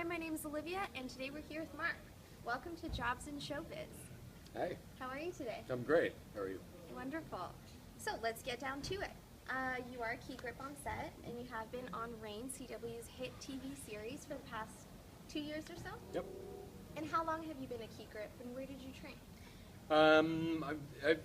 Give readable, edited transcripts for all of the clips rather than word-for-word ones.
Hi, my name is Olivia, and today we're here with Mark. Welcome to Jobs in Showbiz. Hi. How are you today? I'm great. How are you? Wonderful. So let's get down to it. You are a key grip on set, and you have been on Reign, CW's hit TV series for the past 2 years or so? Yep. And how long have you been a key grip, and where did you train? I've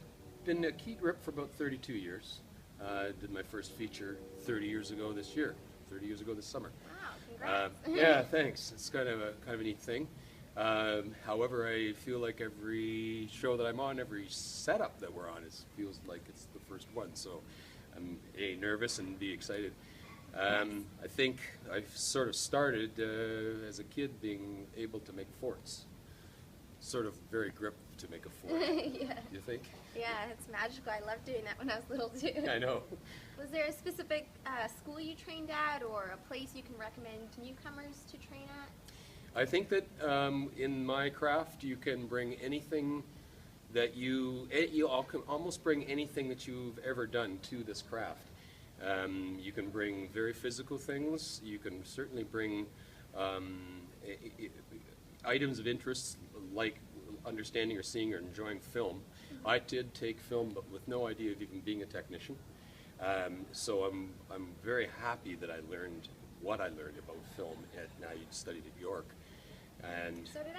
been a key grip for about 32 years. I did my first feature 30 years ago this year, 30 years ago this summer. Wow, congrats. Yeah, thanks. It's kind of a neat thing. However, I feel like every show that I'm on, every setup that we're on, feels like it's the first one. So I'm A, nervous, and B, excited. I think I sort of started as a kid being able to make forts. Sort of very grip to make a fort. Yeah. You think? Yeah, it's magical. I loved doing that when I was little too. I know. Was there a specific school you trained at, or a place you can recommend newcomers to train at? I think that in my craft you can bring anything that you can almost bring anything that you've ever done to this craft. You can bring very physical things. You can certainly bring items of interest like understanding or seeing or enjoying film. Mm-hmm. I did take film, but with no idea of even being a technician. So I'm very happy that I learned what I learned about film. Now you studied at York. And so did I.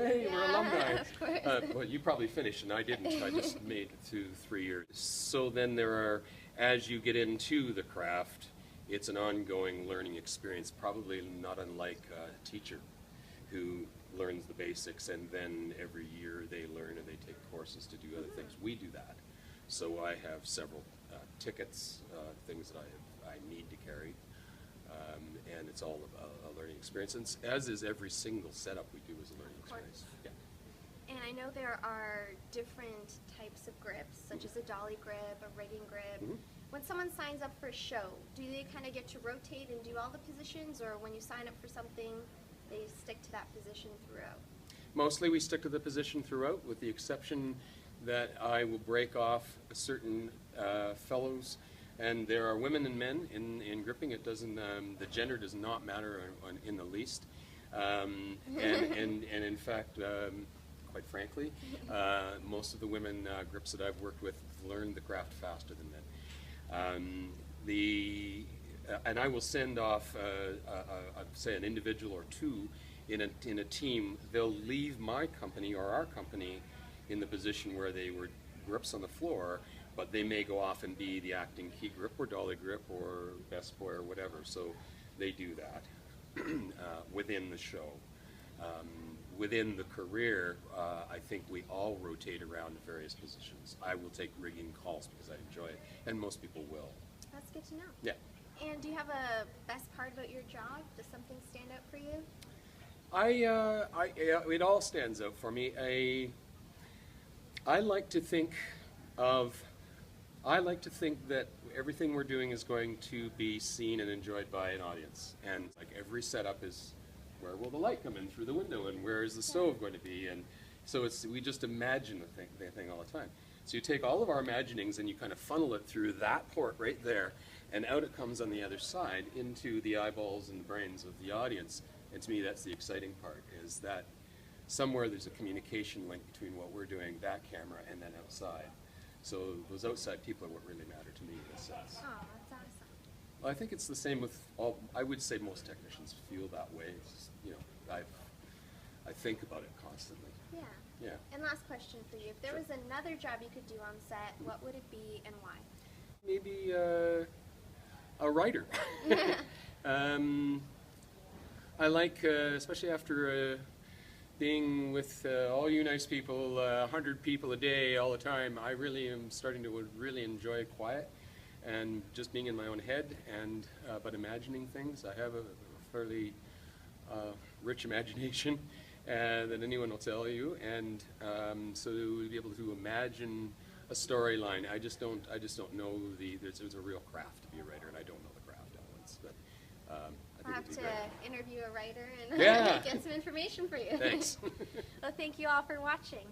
Hey, yeah, we're alumni. Of course. Well, you probably finished, and I didn't. I just made it through 3 years. So then there are, as you get into the craft, it's an ongoing learning experience, probably not unlike a teacher who learns the basics, and then every year they learn and they take courses to do other things. We do that. So I have several tickets, things that I need to carry. And it's all a learning experience, and as is every single setup we do is a learning experience. Yeah. And I know there are different types of grips, such as a dolly grip, a rigging grip. Mm-hmm. When someone signs up for a show, do they kind of get to rotate and do all the positions, or when you sign up for something, they stick to that position throughout? Mostly we stick to the position throughout, with the exception that I will break off certain fellows. And there are women and men in gripping. It doesn't. The gender does not matter in the least. And in fact, quite frankly, most of the women grips that I've worked with learned the craft faster than men. And I will send off, say, an individual or two in a team. They'll leave my company or our company in the position where they were grips on the floor, but they may go off and be the acting key grip or dolly grip or best boy or whatever. So they do that within the show. Within the career, I think we all rotate around to various positions. I will take rigging calls because I enjoy it, and most people will. That's good to know. Yeah. And do you have a best part about your job? Does something stand out for you? It all stands out for me. I like to think that everything we're doing is going to be seen and enjoyed by an audience. And like every setup is, where will the light come in through the window, and where is the stove going to be? And so we just imagine the thing all the time. So you take all of our imaginings and you kind of funnel it through that port right there, and out it comes on the other side into the eyeballs and the brains of the audience. And to me, that's the exciting part, is that somewhere there's a communication link between what we're doing, that camera, and then outside. So those outside people are what really matter to me in a sense. Oh, that's awesome. Well, I think it's the same with all. I would say most technicians feel that way. It's, I think about it constantly. Yeah. Yeah. And last question for you: if there was another job you could do on set, what would it be and why? Maybe a writer. I like, especially after being with all you nice people, 100 people a day all the time, I really am starting to really enjoy quiet and just being in my own head, and but imagining things. I have a fairly rich imagination that anyone will tell you, and so to be able to imagine a storyline, I just don't know there's a real craft to be a writer, and I don't know the craft elements, but I'll have to interview a writer and yeah. get some information for you. Thanks. Well, thank you all for watching.